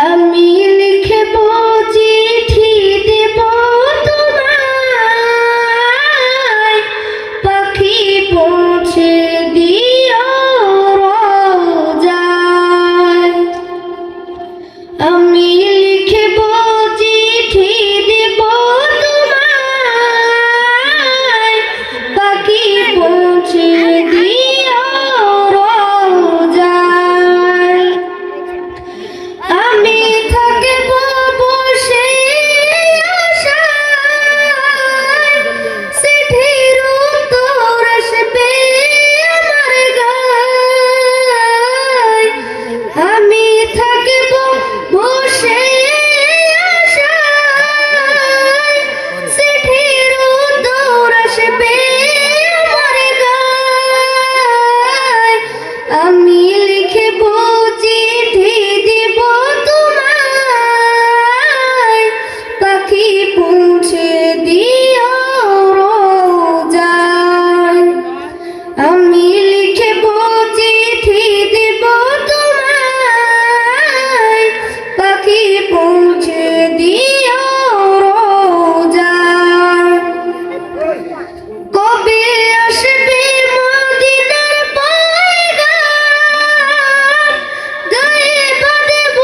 আমি লিখব চিঠি দেব তোমায়, পাখি পৌঁছে দিও রোজায়। আমি লিখব চিঠি দেব তোমায়, পাখি পৌঁছে দিও রোজায়। আমি থাকব বসে আশায়, চিঠির উত্তর আসবে আমার গায়। আমি থাকব বসে আশায়, চিঠির উত্তর আসবে আমার গায়। আমি লিখব চিঠি দিব তোমায়, পাখি পৌঁছে দিও রোজায়। আমি লিখব চিঠি দিব তোমায়, পাখি পৌঁছে দিও রোজায়। কবে আসবে মদিনার পয়গাম, গায়ে বাঁধব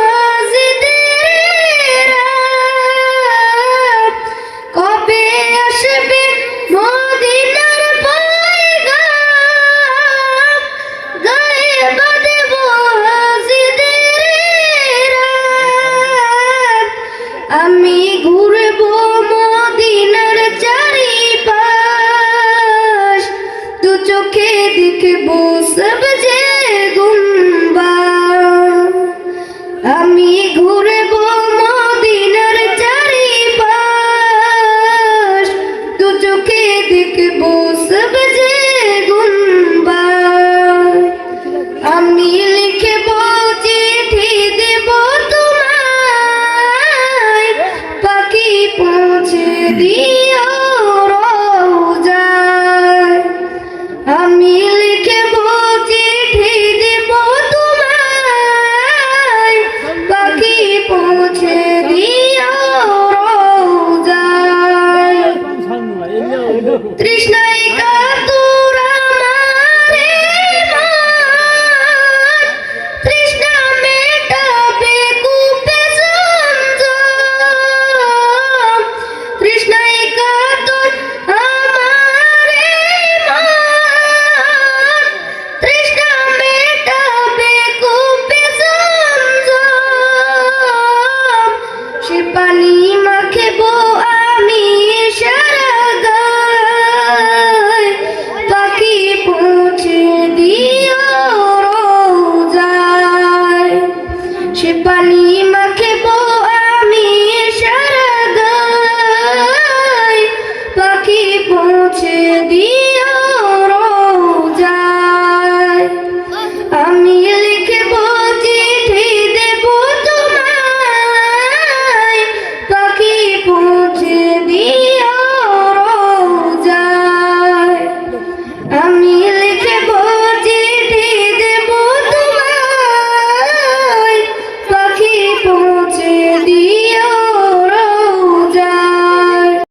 হাজিদের রাত। কবে আসবে মদিনার পয়গাম, গায়ে বাঁধব হাজিদের রাত। আমি ঘুরব মদিনার চারিপাশ, দু চোখে দেখব সবজে গুম্বাদ। আমি ঘুরব